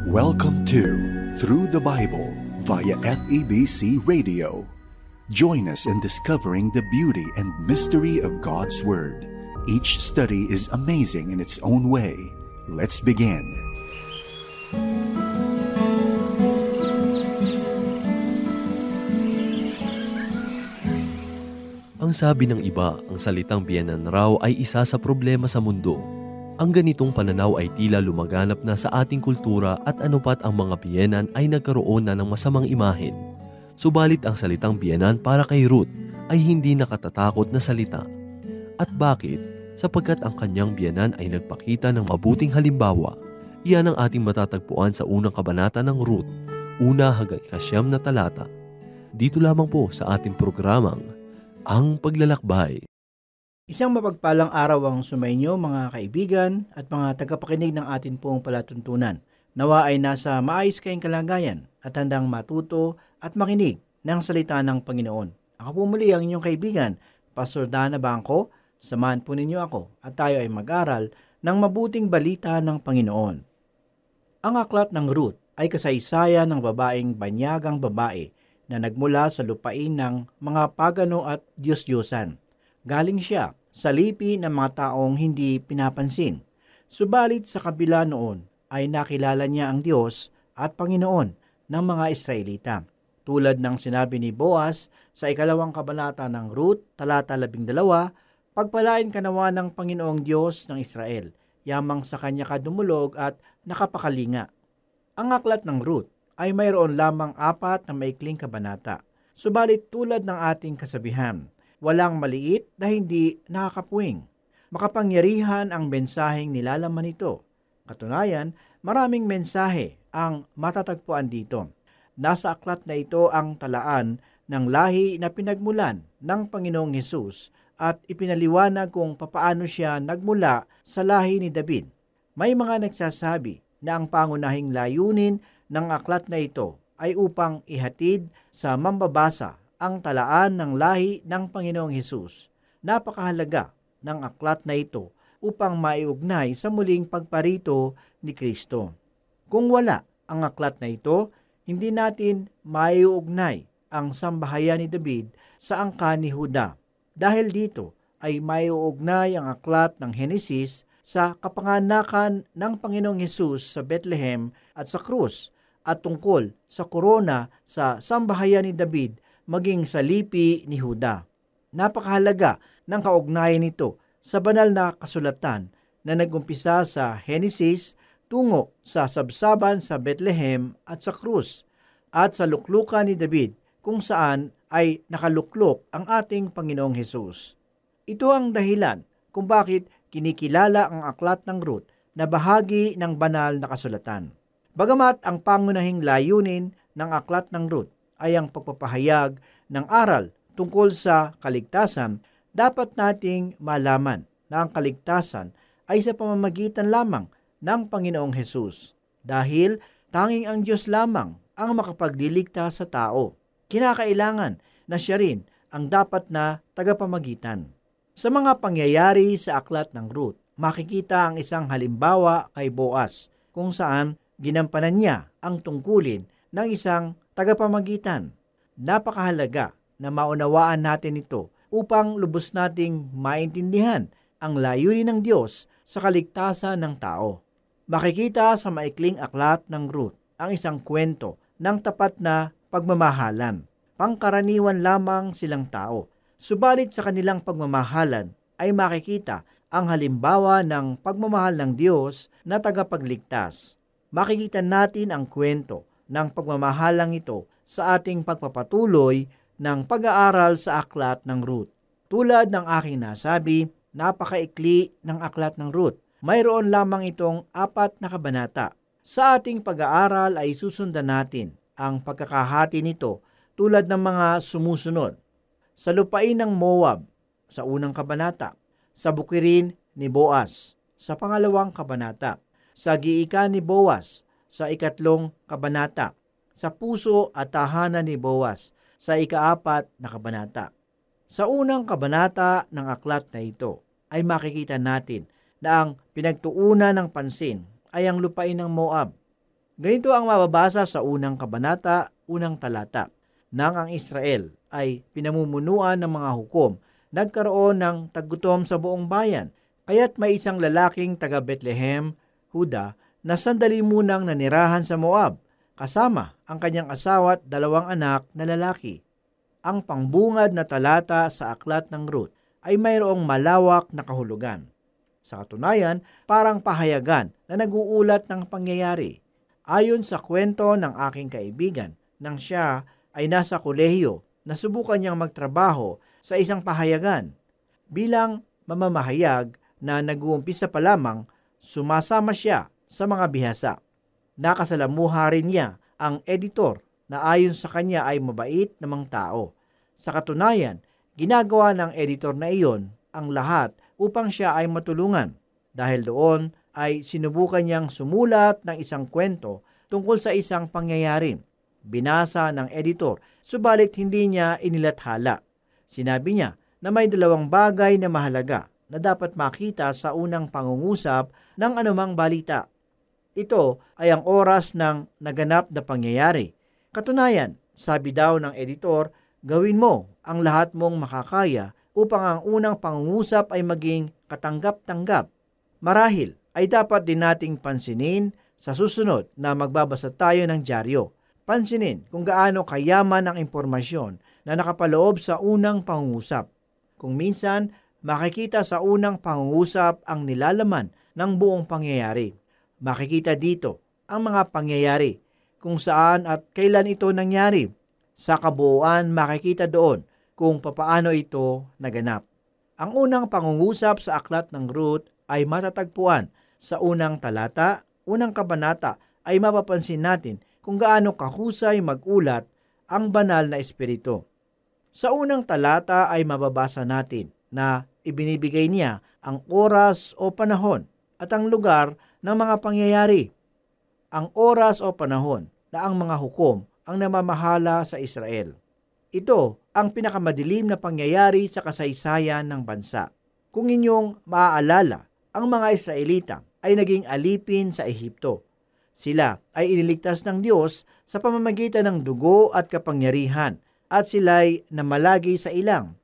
Welcome to Through the Bible via FEBC Radio. Join us in discovering the beauty and mystery of God's Word. Each study is amazing in its own way. Let's begin. Ang sabi ng iba, ang salitang biyenan raw ay isa sa problema sa mundo. Ang ganitong pananaw ay tila lumaganap na sa ating kultura at anupat ang mga biyenan ay nagkaroon na ng masamang imahen. Subalit ang salitang biyenan para kay Ruth ay hindi nakatatakot na salita. At bakit? Sapagkat ang kanyang biyenan ay nagpakita ng mabuting halimbawa. Iyan ang ating matatagpuan sa unang kabanata ng Ruth, una hanggang 9 na talata. Dito lamang po sa ating programang Ang Paglalakbay. Isang mapagpalang araw ang sumainyo mga kaibigan at mga tagapakinig ng atin pong palatuntunan. Nawa ay nasa maayos kayong kalagayan at handang matuto at makinig ng salita ng Panginoon. Ako po muli ang inyong kaibigan, Pastor Dana Bangko. Samahan po ninyo ako at tayo ay mag-aral ng mabuting balita ng Panginoon. Ang aklat ng Ruth ay kasaysayan ng babaeng banyagang babae na nagmula sa lupain ng mga pagano at Diyos-Diyosan. Galing siya sa lipi ng mga taong hindi pinapansin. Subalit sa kabila noon ay nakilala niya ang Diyos at Panginoon ng mga Israelita. Tulad ng sinabi ni Boaz sa 2 kabanata ng Ruth, talata 12, pagpalain ka nawa ng Panginoong Diyos ng Israel, yamang sa kanya ka dumulog at nakapakalinga. Ang aklat ng Ruth ay mayroon lamang 4 na maikling kabanata. Subalit tulad ng ating kasabihan, walang maliit na hindi nakakapuwing. Makapangyarihan ang mensaheng nilalaman nito. Katunayan, maraming mensahe ang matatagpuan dito. Nasa aklat na ito ang talaan ng lahi na pinagmulan ng Panginoong Hesus at ipinaliwanag kung papaano siya nagmula sa lahi ni David. May mga nagsasabi na ang pangunahing layunin ng aklat na ito ay upang ihatid sa mambabasa ang talaan ng lahi ng Panginoong Hesus. Napakahalaga ng aklat na ito upang maiugnay sa muling pagparito ni Kristo. Kung wala ang aklat na ito, hindi natin maiugnay ang sambahayan ni David sa angka ni Juda. Dahil dito ay maiugnay ang aklat ng Henesis sa kapanganakan ng Panginoong Hesus sa Bethlehem at sa krus at tungkol sa korona sa sambahayan ni David maging sa lipi ni Juda. Napakahalaga ng kaugnayan nito sa banal na kasulatan na nagumpisa sa Henesis tungo sa sabsaban sa Bethlehem at sa krus at sa luklukan ni David kung saan ay nakaluklok ang ating Panginoong Hesus. Ito ang dahilan kung bakit kinikilala ang aklat ng Ruth na bahagi ng banal na kasulatan. Bagamat ang pangunahing layunin ng aklat ng Ruth ay ang pagpapahayag ng aral tungkol sa kaligtasan, dapat nating malaman na ang kaligtasan ay sa pamamagitan lamang ng Panginoong Hesus. Dahil tanging ang Diyos lamang ang makapagliligtas sa tao. Kinakailangan na siya rin ang dapat na tagapamagitan. Sa mga pangyayari sa aklat ng Ruth, makikita ang isang halimbawa kay Boaz kung saan ginampanan niya ang tungkulin ng isang tagapamagitan. Napakahalaga na maunawaan natin ito upang lubos nating maintindihan ang layunin ng Diyos sa kaligtasan ng tao. Makikita sa maikling aklat ng Ruth ang isang kwento ng tapat na pagmamahalan. Pangkaraniwan lamang silang tao. Subalit sa kanilang pagmamahalan ay makikita ang halimbawa ng pagmamahal ng Diyos na tagapagligtas. Makikita natin ang kwento ng pagmamahalang ito sa ating pagpapatuloy ng pag-aaral sa aklat ng Ruth. Tulad ng aking nasabi, napakaikli ng aklat ng Ruth. Mayroon lamang itong 4 na kabanata. Sa ating pag-aaral ay susundan natin ang pagkakahati nito tulad ng mga sumusunod. Sa lupain ng Moab, sa unang kabanata. Sa bukirin ni Boaz, sa pangalawang kabanata. Sa giikan ni Boaz, sa 3 kabanata, sa puso at tahanan ni Boaz, sa 4 na kabanata. Sa unang kabanata ng aklat na ito ay makikita natin na ang pinagtuunan ng pansin ay ang lupain ng Moab. Ganito ang mababasa sa unang kabanata, unang talata. Nang ang Israel ay pinamumunuan ng mga hukom, nagkaroon ng taggutom sa buong bayan, kaya't may isang lalaking taga Bethlehem, Huda, na sandali munang nanirahan sa Moab, kasama ang kanyang asawa at 2 anak na lalaki. Ang pangbungad na talata sa aklat ng Ruth ay mayroong malawak na kahulugan. Sa katunayan, parang pahayagan na nag-uulat ng pangyayari. Ayon sa kwento ng aking kaibigan, nang siya ay nasa kolehiyo, nasubukan niyang magtrabaho sa isang pahayagan. Bilang mamamahayag na nag-uumpisa pa lamang, sumasama siya sa mga bihasa. Nakasalamuha rin niya ang editor na ayon sa kanya ay mabait namang tao. Sa katunayan, ginagawa ng editor na iyon ang lahat upang siya ay matulungan. Dahil doon ay sinubukan niyang sumulat ng isang kwento tungkol sa isang pangyayari. Binasa ng editor, subalit hindi niya inilathala. Sinabi niya na may 2 bagay na mahalaga na dapat makita sa unang pangungusap ng anumang balita. Ito ay ang oras ng naganap na pangyayari. Katunayan, sabi daw ng editor, gawin mo ang lahat mong makakaya upang ang unang pangungusap ay maging katanggap-tanggap. Marahil ay dapat din nating pansinin sa susunod na magbabasa tayo ng dyaryo. Pansinin kung gaano kayaman ang impormasyon na nakapaloob sa unang pangungusap. Kung minsan, makikita sa unang pangungusap ang nilalaman ng buong pangyayari. Makikita dito ang mga pangyayari, kung saan at kailan ito nangyari. Sa kabuuan, makikita doon kung papaano ito naganap. Ang unang pangungusap sa aklat ng Ruth ay matatagpuan sa unang talata, unang kabanata ay mapapansin natin kung gaano kahusay magulat ang banal na espiritu. Sa unang talata ay mababasa natin na ibinibigay niya ang oras o panahon at ang lugar ng mga pangyayari. Ang oras o panahon na ang mga hukom ang namamahala sa Israel. Ito ang pinakamadilim na pangyayari sa kasaysayan ng bansa. Kung inyong maaalala, ang mga Israelita ay naging alipin sa Ehipto. Sila ay iniligtas ng Diyos sa pamamagitan ng dugo at kapangyarihan at sila'y namalagi sa ilang.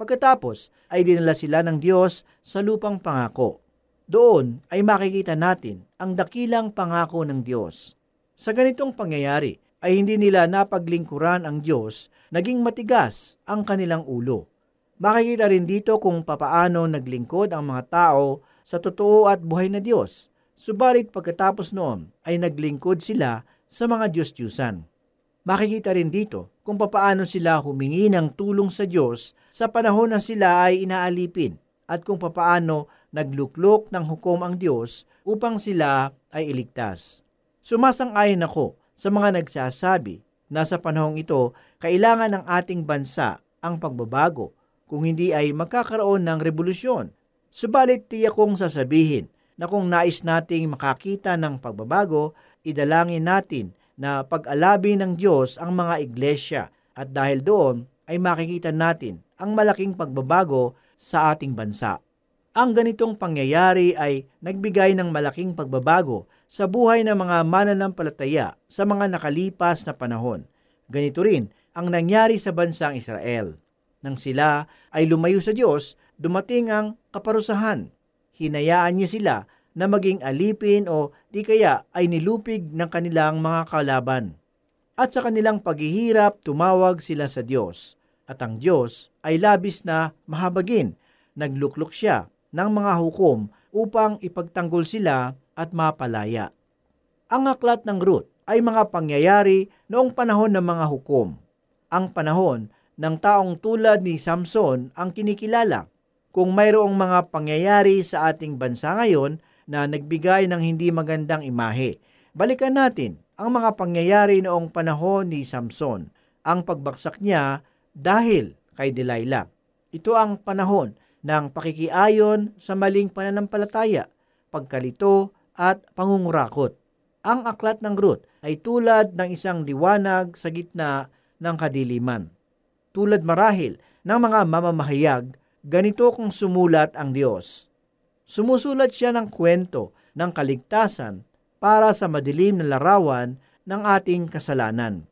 Pagkatapos ay dinala sila ng Diyos sa lupang pangako. Doon ay makikita natin ang dakilang pangako ng Diyos. Sa ganitong pangyayari ay hindi nila napaglingkuran ang Diyos, naging matigas ang kanilang ulo. Makikita rin dito kung papaano naglingkod ang mga tao sa totoo at buhay na Diyos. Subalit pagkatapos noon ay naglingkod sila sa mga Diyos-Diyusan. Makikita rin dito kung papaano sila humingi ng tulong sa Diyos sa panahon na sila ay inaalipin at kung papaano nagluklok ng hukom ang Diyos upang sila ay iligtas. Sumasang-ayon ako sa mga nagsasabi na sa panahong ito kailangan ng ating bansa ang pagbabago, kung hindi ay magkakaroon ng revolusyon. Subalit tiyak kong sasabihin na kung nais nating makakita ng pagbabago, idalangin natin na pag-alabi ng Diyos ang mga iglesia at dahil doon ay makikita natin ang malaking pagbabago sa ating bansa. Ang ganitong pangyayari ay nagbigay ng malaking pagbabago sa buhay ng mga mananampalataya sa mga nakalipas na panahon. Ganito rin ang nangyari sa bansang Israel. Nang sila ay lumayo sa Diyos, dumating ang kaparusahan. Hinayaan niya sila na maging alipin o di kaya ay nilupig ng kanilang mga kalaban. At sa kanilang paghihirap, tumawag sila sa Diyos. At ang Diyos ay labis na mahabagin. Nagluklok siya ng mga hukom upang ipagtanggol sila at mapalaya. Ang aklat ng Ruth ay mga pangyayari noong panahon ng mga hukom. Ang panahon ng taong tulad ni Samson ang kinikilala. Kung mayroong mga pangyayari sa ating bansa ngayon na nagbigay ng hindi magandang imahe, balikan natin ang mga pangyayari noong panahon ni Samson. Ang pagbaksak niya dahil kay Delilah. Ito ang panahon ng pakikiayon sa maling pananampalataya, pagkalito at pangungurakot. Ang aklat ng Ruth ay tulad ng isang liwanag sa gitna ng kadiliman. Tulad marahil ng mga mamamahayag, ganito kung sumulat ang Diyos. Sumusulat siya ng kwento ng kaligtasan para sa madilim na larawan ng ating kasalanan.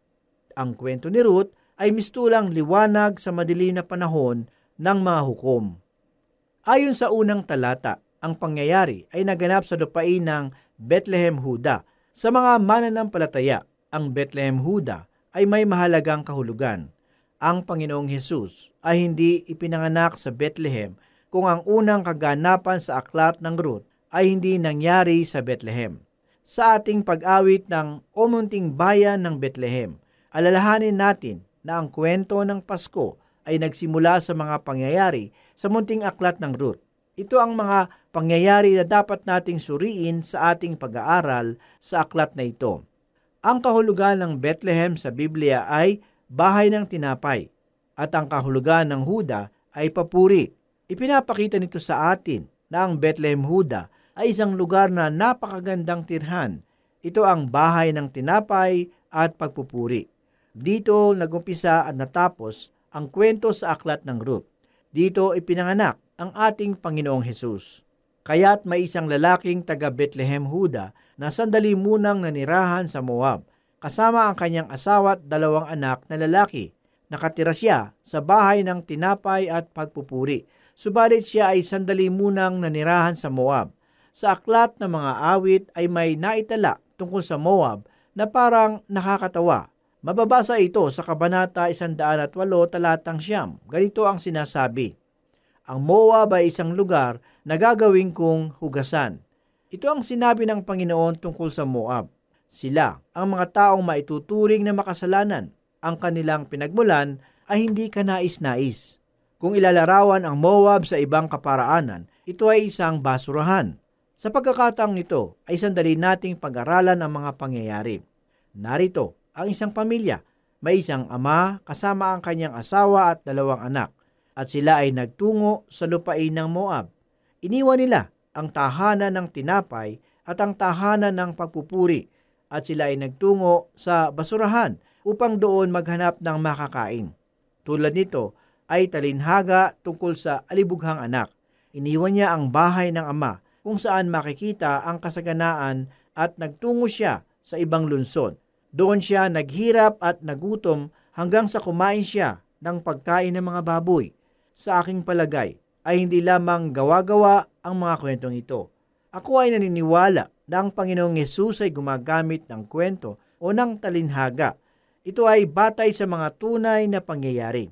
Ang kwento ni Ruth ay mistulang liwanag sa madilim na panahon ng mga hukom. Ayon sa unang talata, ang pangyayari ay naganap sa lupain ng Bethlehem, Huda. Sa mga mananampalataya, ang Bethlehem, Huda ay may mahalagang kahulugan. Ang Panginoong Hesus ay hindi ipinanganak sa Bethlehem kung ang unang kaganapan sa aklat ng Ruth ay hindi nangyari sa Bethlehem. Sa ating pag-awit ng O Munting Bayan ng Bethlehem, alalahanin natin na ang kwento ng Pasko ay nagsimula sa mga pangyayari sa munting aklat ng Ruth. Ito ang mga pangyayari na dapat nating suriin sa ating pag-aaral sa aklat na ito. Ang kahulugan ng Bethlehem sa Biblia ay bahay ng tinapay, at ang kahulugan ng Huda ay papuri. Ipinapakita nito sa atin na ang Bethlehem, Huda ay isang lugar na napakagandang tirhan. Ito ang bahay ng tinapay at pagpupuri. Dito nagumpisa at natapos ang kwento sa aklat ng Ruth. Dito ipinanganak ang ating Panginoong Hesus. Kaya't may isang lalaking taga Bethlehem, Huda na sandali munang nanirahan sa Moab. Kasama ang kanyang asawa at 2 anak na lalaki. Nakatira siya sa bahay ng tinapay at pagpupuri. Subalit siya ay sandali munang nanirahan sa Moab. Sa aklat ng mga awit ay may naitala tungkol sa Moab na parang nakakatawa. Mababasa ito sa Kabanata 108 talatang 9. Ganito ang sinasabi, ang Moab ay isang lugar na gagawin kong hugasan. Ito ang sinabi ng Panginoon tungkol sa Moab. Sila ang mga taong maituturing na makasalanan. Ang kanilang pinagmulan ay hindi kanais-nais. Kung ilalarawan ang Moab sa ibang kaparaanan, ito ay isang basurahan. Sa pagkakataong ito ay sandali nating pag-aralan ang mga pangyayari. Narito ang isang pamilya, may isang ama kasama ang kanyang asawa at 2 anak, at sila ay nagtungo sa lupain ng Moab. Iniwan nila ang tahanan ng tinapay at ang tahanan ng pagpupuri, at sila ay nagtungo sa basurahan upang doon maghanap ng makakain. Tulad nito ay talinhaga tungkol sa alibughang anak. Iniwan niya ang bahay ng ama kung saan makikita ang kasaganaan at nagtungo siya sa ibang lungsod. Doon siya naghirap at nagutom hanggang sa kumain siya ng pagkain ng mga baboy. Sa aking palagay ay hindi lamang gawa-gawa ang mga kwentong ito. Ako ay naniniwala na ang Panginoong Hesus ay gumagamit ng kwento o ng talinhaga. Ito ay batay sa mga tunay na pangyayari.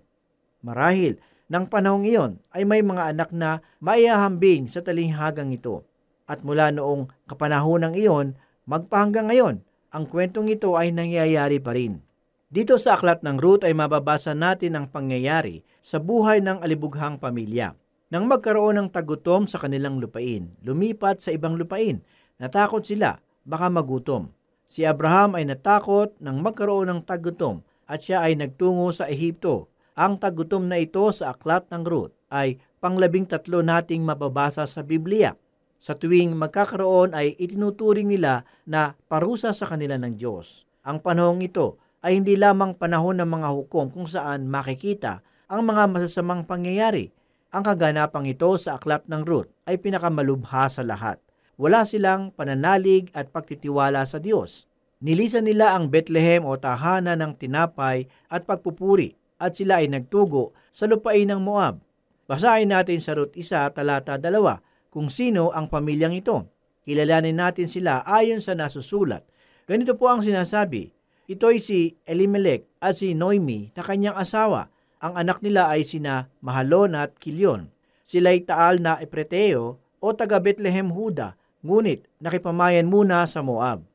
Marahil, ng panahong iyon ay may mga anak na maihahambing sa talinghagang ito. At mula noong kapanahonang iyon, magpahanggang ngayon, ang kwentong ito ay nangyayari pa rin. Dito sa aklat ng Ruth ay mababasa natin ang pangyayari sa buhay ng alibughang pamilya. Nang magkaroon ng tagutom sa kanilang lupain, lumipat sa ibang lupain. Natakot sila, baka magutom. Si Abraham ay natakot nang magkaroon ng tagutom at siya ay nagtungo sa Ehipto. Ang tagutom na ito sa aklat ng Ruth ay pang-13 nating mababasa sa Biblia. Sa tuwing magkakaroon ay itinuturing nila na parusa sa kanila ng Diyos. Ang panahong ito ay hindi lamang panahon ng mga hukom kung saan makikita ang mga masasamang pangyayari. Ang kaganapang ito sa aklat ng Ruth ay pinakamalubha sa lahat. Wala silang pananalig at pagtitiwala sa Diyos. Nilisan nila ang Bethlehem o tahanan ng tinapay at pagpupuri at sila ay nagtugo sa lupain ng Moab. Basahin natin sa Ruth 1 talata 2 kung sino ang pamilyang ito. Kilalanin natin sila ayon sa nasusulat. Ganito po ang sinasabi, ito'y si Elimelech at si Noemi na kanyang asawa. Ang anak nila ay sina Mahalon at Kilion. Sila'y taal na Epreteo o taga Bethlehem, Huda, ngunit nakipamayan muna sa Moab.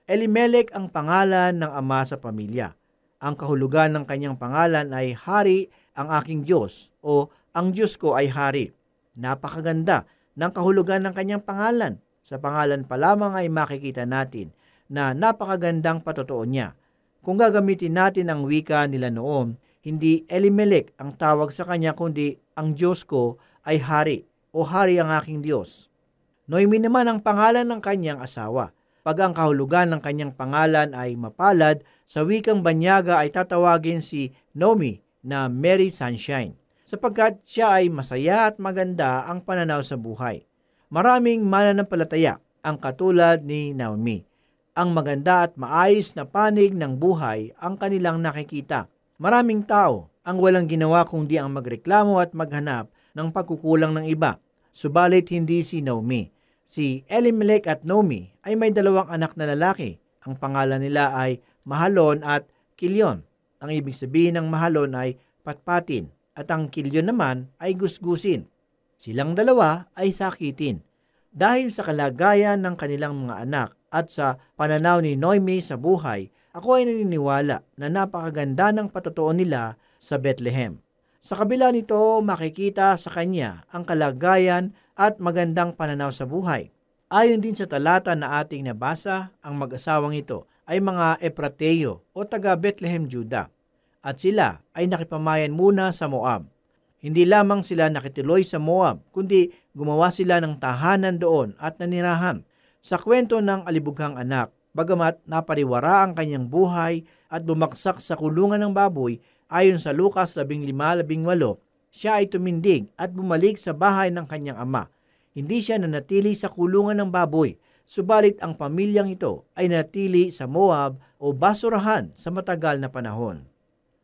Elimelech ang pangalan ng ama sa pamilya. Ang kahulugan ng kanyang pangalan ay Hari ang aking Diyos o ang Diyos ko ay Hari. Napakaganda ng kahulugan ng kanyang pangalan. Sa pangalan pa lamang ay makikita natin na napakagandang patotoo niya. Kung gagamitin natin ang wika nila noon, hindi Elimelech ang tawag sa kanya kundi ang Diyos ko ay Hari o Hari ang aking Diyos. Noemi naman ang pangalan ng kanyang asawa. Pag ang kahulugan ng kanyang pangalan ay mapalad, sa wikang banyaga ay tatawagin si Noemi na Merry Sunshine, sapagkat siya ay masaya at maganda ang pananaw sa buhay. Maraming mananampalataya ang katulad ni Naomi. ang maganda at maayos na panig ng buhay ang kanilang nakikita. Maraming tao ang walang ginawa kundi ang magreklamo at maghanap ng pagkukulang ng iba. Subalit hindi si Naomi. Si Elimelech at Naomi ay may 2 anak na lalaki. Ang pangalan nila ay Mahalon at Kilyon. Ang ibig sabihin ng Mahalon ay patpatin at ang Kilyon naman ay gusgusin. Silang 2 ay sakitin. Dahil sa kalagayan ng kanilang mga anak at sa pananaw ni Naomi sa buhay, ako ay naniniwala na napakaganda ng patotoo nila sa Bethlehem. Sa kabila nito, makikita sa kanya ang kalagayan at magandang pananaw sa buhay. Ayon din sa talata na ating nabasa, ang mag-asawang ito ay mga Efrateo o taga Bethlehem, Juda. At sila ay nakipamayan muna sa Moab. Hindi lamang sila nakituloy sa Moab, kundi gumawa sila ng tahanan doon at nanirahan. Sa kwento ng alibughang anak, bagamat napariwara ang kanyang buhay at bumaksak sa kulungan ng baboy, ayon sa Lucas 15:18, siya ay tumindig at bumalik sa bahay ng kanyang ama. Hindi siya nanatili sa kulungan ng baboy, subalit ang pamilyang ito ay nanatili sa Moab o basurahan sa matagal na panahon.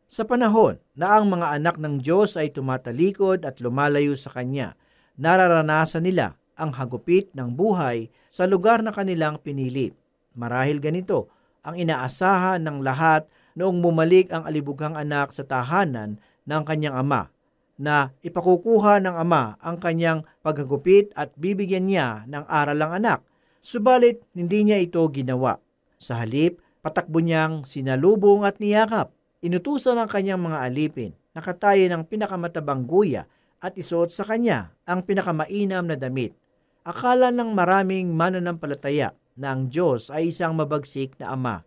Sa panahon na ang mga anak ng Diyos ay tumatalikod at lumalayo sa Kanya, nararanasan nila ang hagupit ng buhay sa lugar na kanilang pinili. Marahil ganito ang inaasahan ng lahat noong bumalik ang alibughang anak sa tahanan ng kanyang ama, na ipakukuha ng ama ang kanyang paghagupit at bibigyan niya ng aral ang anak. Subalit hindi niya ito ginawa. Sa halip, patakbo niyang sinalubong at niyakap. Inutusan ang kanyang mga alipin, nakatayo ng pinakamatabang guya at isuot sa kanya ang pinakamainam na damit. Akala ng maraming mananampalataya na ang Diyos ay isang mabagsik na ama,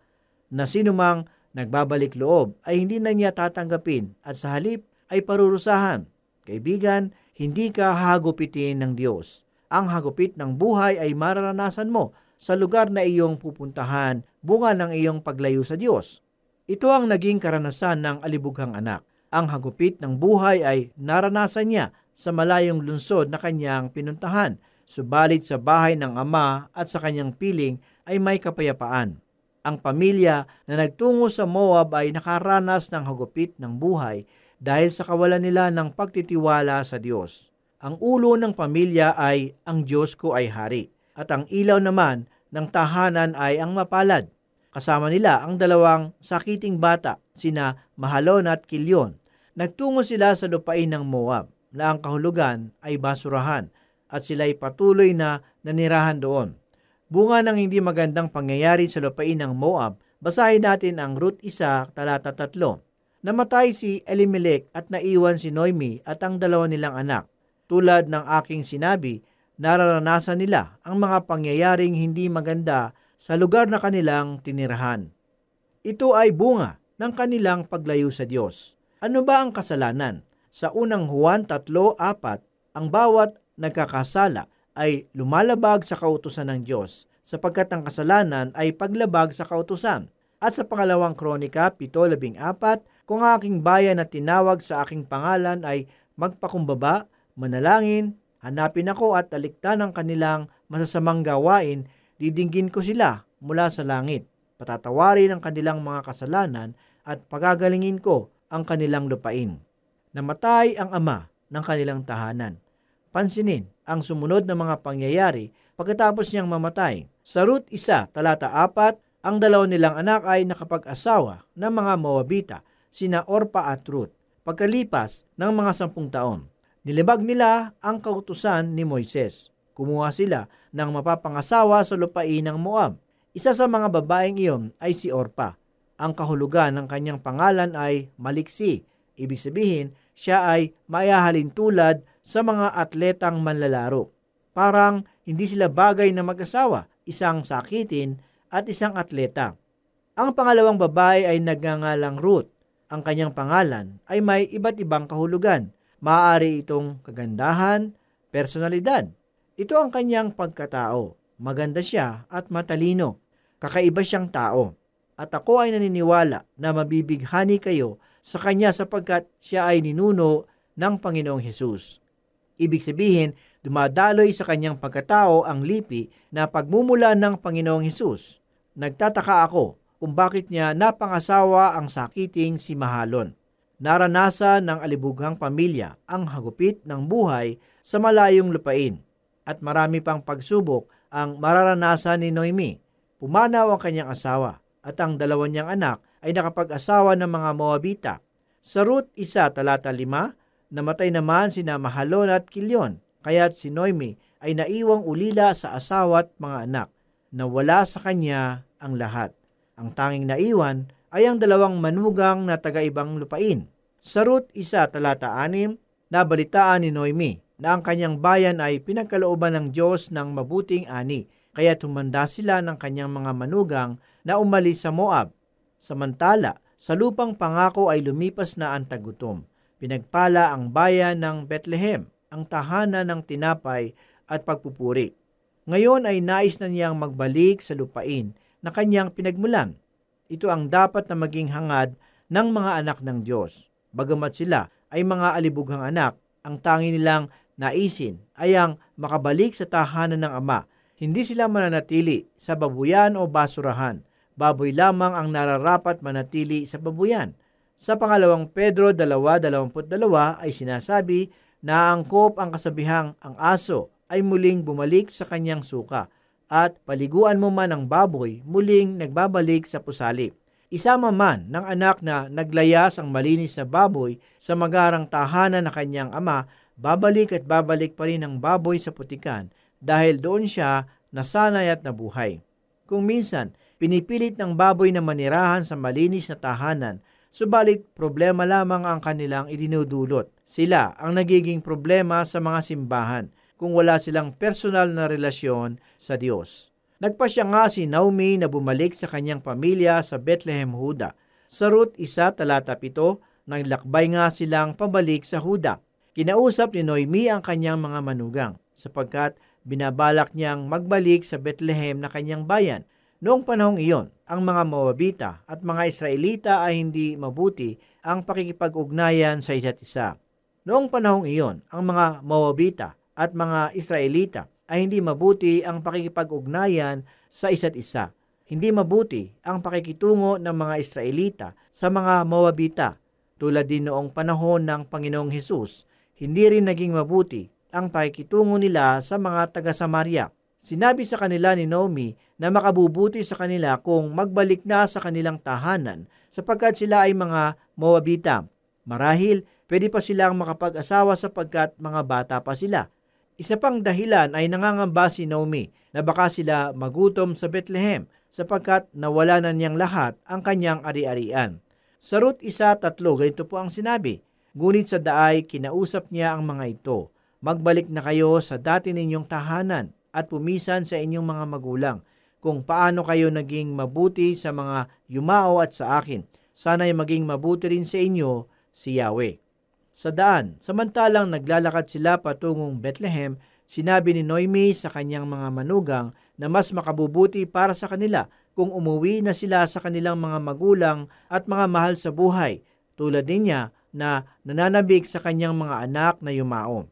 na sinumang nagbabalik loob ay hindi na niya tatanggapin at sa halip ay parurusahan. Kaibigan, hindi ka hagupitin ng Diyos. Ang hagupit ng buhay ay mararanasan mo sa lugar na iyong pupuntahan, bunga ng iyong paglayo sa Diyos. Ito ang naging karanasan ng alibughang anak. Ang hagupit ng buhay ay naranasan niya sa malayong lungsod na kanyang pinuntahan, subalit sa bahay ng ama at sa kanyang piling ay may kapayapaan. Ang pamilya na nagtungo sa Moab ay nakaranas ng hagupit ng buhay dahil sa kawalan nila ng pagtitiwala sa Diyos. Ang ulo ng pamilya ay ang Diyos ko ay hari, at ang ilaw naman ng tahanan ay ang mapalad. Kasama nila ang 2 sakiting bata, sina Mahalon at Kilyon. Nagtungo sila sa lupain ng Moab, na ang kahulugan ay basurahan, at sila'y patuloy na nanirahan doon. Bunga ng hindi magandang pangyayari sa lupain ng Moab, basahin natin ang Ruth 1, talata 3. Namatay si Elimelech at naiwan si Naomi at ang 2 nilang anak. Tulad ng aking sinabi, nararanasan nila ang mga pangyayaring hindi maganda sa lugar na kanilang tinirahan. Ito ay bunga ng kanilang paglayo sa Diyos. Ano ba ang kasalanan? Sa unang Juan 3:4, ang bawat nagkakasala ay lumalabag sa kautusan ng Diyos, sapagkat ang kasalanan ay paglabag sa kautusan. At sa pangalawang Kronika 7:14, kung aking bayan na tinawag sa aking pangalan ay magpakumbaba, manalangin, hanapin ako at talikdan ang kanilang masasamang gawain, didinggin ko sila mula sa langit, patatawarin ang kanilang mga kasalanan at pagagalingin ko ang kanilang lupain. Namatay ang ama ng kanilang tahanan. Pansinin ang sumunod na mga pangyayari pagkatapos niyang mamatay. Sa Ruth 1, talata 4, ang 2 nilang anak ay nakapag-asawa ng mga Moabita, sina Orpa at Ruth, pagkalipas ng mga 10 taon. Nilibag nila ang kautusan ni Moises. Kumuha sila ng mapapangasawa sa lupain ng Moab. Isa sa mga babaeng iyon ay si Orpa. Ang kahulugan ng kanyang pangalan ay maliksi. Ibig sabihin, siya ay maihahalin tulad sa mga atletang manlalaro. Parang hindi sila bagay na mag-asawa, isang sakitin at isang atleta. Ang pangalawang babae ay nagngangalang Ruth. Ang kanyang pangalan ay may iba't ibang kahulugan. Maaari itong kagandahan, personalidad. Ito ang kanyang pagkatao. Maganda siya at matalino. Kakaiba siyang tao. At ako ay naniniwala na mabibighani kayo sa kanya sapagkat siya ay ninuno ng Panginoong Hesus. Ibig sabihin, dumadaloy sa kanyang pagkatao ang lipi na pagmumula ng Panginoong Hesus. Nagtataka ako kung bakit niya napangasawa ang sakiting si Mahalon. Naranasan ng alibughang pamilya ang hagupit ng buhay sa malayong lupain at marami pang pagsubok ang mararanasan ni Noemi. Pumanaw ang kanyang asawa at ang dalawa niyang anak ay nakapag-asawa ng mga Moabita. Sa Ruth 1:5, namatay naman sina Mahalon at Kilyon, kaya't si Noemi ay naiwang ulila sa asawa at mga anak. Nawala sa kanya ang lahat. Ang tanging naiwan ay ang dalawang manugang na taga-ibang lupain. Sa Ruth 1:6, nabalitaan ni Noemi na ang kanyang bayan ay pinagkalooban ng Diyos ng mabuting ani, kaya tumanda sila ng kanyang mga manugang na umalis sa Moab. Samantala, sa lupang pangako ay lumipas na ang tagutom. Pinagpala ang bayan ng Bethlehem, ang tahanan ng tinapay at pagpupuri. Ngayon ay nais na niyang magbalik sa lupain na kanyang pinagmulan. Ito ang dapat na maging hangad ng mga anak ng Diyos. Bagamat sila ay mga alibughang anak, ang tangi nilang naisin ay ang makabalik sa tahanan ng Ama. Hindi sila mananatili sa babuyan o basurahan. Baboy lamang ang nararapat manatili sa babuyan. Sa pangalawang Pedro 2:22 ay sinasabi na angkop ang kasabihang ang aso ay muling bumalik sa kanyang suka at paliguan mo man ang baboy, muling nagbabalik sa pusali. Isama man ng anak na naglayas ang malinis na baboy sa magarang tahanan na kanyang ama, babalik at babalik pa rin ang baboy sa putikan dahil doon siya nasanay at nabuhay. Kung minsan, pinipilit ng baboy na manirahan sa malinis na tahanan, subalit problema lamang ang kanilang idinudulot. Sila ang nagiging problema sa mga simbahan kung wala silang personal na relasyon sa Diyos. Nagpasya nga si Naomi na bumalik sa kanyang pamilya sa Bethlehem, Huda. Sa Ruth 1:7, naglakbay nga silang pabalik sa Huda. Kinausap ni Noemi ang kanyang mga manugang sapagkat binabalak niyang magbalik sa Bethlehem na kanyang bayan. Noong panahong iyon, ang mga Moabita at mga Israelita ay hindi mabuti ang pakikipag-ugnayan sa isa't isa. Noong panahong iyon, ang mga Moabita at mga Israelita ay hindi mabuti ang pakikipag-ugnayan sa isa't isa. Hindi mabuti ang pakikitungo ng mga Israelita sa mga Moabita. Tulad din noong panahon ng Panginoong Hesus, hindi rin naging mabuti ang pakikitungo nila sa mga taga-Samaria. Sinabi sa kanila ni Naomi na makabubuti sa kanila kung magbalik na sa kanilang tahanan sapagkat sila ay mga Moabita. Marahil, pwede pa silang makapag-asawa sapagkat mga bata pa sila. Isa pang dahilan ay nangangamba si Naomi na baka sila magutom sa Bethlehem sapagkat nawala na niyang lahat ang kanyang ari-arian. Sa Ruth 1:3, ganito po ang sinabi, "Ngunit sa daay kinausap niya ang mga ito, magbalik na kayo sa dati ninyong tahanan at pumisan sa inyong mga magulang, kung paano kayo naging mabuti sa mga yumao at sa akin. Sana'y maging mabuti rin sa inyo si Yahweh." Sa daan, samantalang naglalakad sila patungong Bethlehem, sinabi ni Noemi sa kanyang mga manugang na mas makabubuti para sa kanila kung umuwi na sila sa kanilang mga magulang at mga mahal sa buhay, tulad niya na nananabik sa kanyang mga anak na yumao.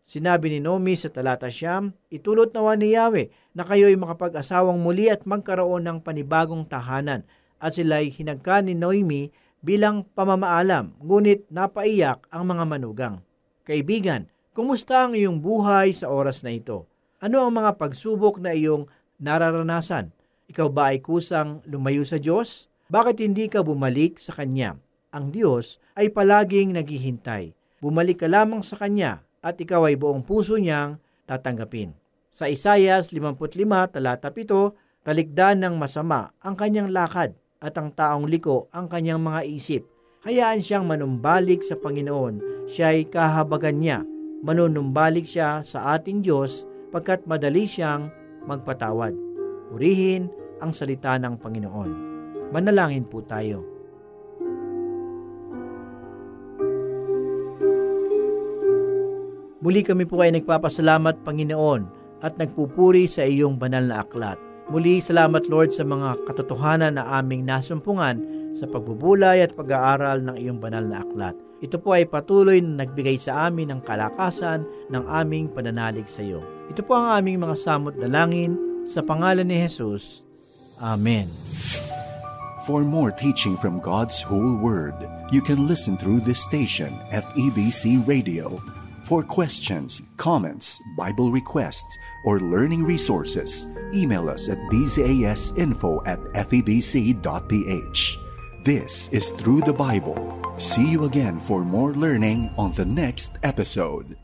Sinabi ni Naomi sa talata 9, "Itulot nawa ni Yahweh na kayo'y makapag-asawang muli at magkaroon ng panibagong tahanan." At sila'y hinagkan ni Naomi bilang pamamaalam, ngunit napaiyak ang mga manugang. Kaibigan, kumusta ang iyong buhay sa oras na ito? Ano ang mga pagsubok na iyong nararanasan? Ikaw ba ay kusang lumayo sa Diyos? Bakit hindi ka bumalik sa Kanya? Ang Diyos ay palaging naghihintay. Bumalik ka lamang sa Kanya at ikaw ay buong puso niyang tatanggapin. Sa Isaias 55, talata 7, "Talikdan ng masama ang kanyang lakad at ang taong liko ang kanyang mga isip. Hayaan siyang manumbalik sa Panginoon, siya'y kahabagan niya. Manunumbalik siya sa ating Diyos, pagkat madali siyang magpatawad." Purihin ang salita ng Panginoon. Manalangin po tayo. Muli kami po ay nagpapasalamat, Panginoon, at nagpupuri sa iyong banal na aklat. Muli, salamat Lord sa mga katotohanan na aming nasumpungan sa pagbubulay at pag-aaral ng iyong banal na aklat. Ito po ay patuloy na nagbigay sa amin ng kalakasan ng aming pananalig sa iyo. Ito po ang aming mga samot dalangin sa pangalan ni Jesus. Amen. For more teaching from God's whole Word, you can listen through this station, FEBC Radio. For questions, comments, Bible requests, or learning resources, email us at dzasinfo@febc.ph. This is Through the Bible. See you again for more learning on the next episode.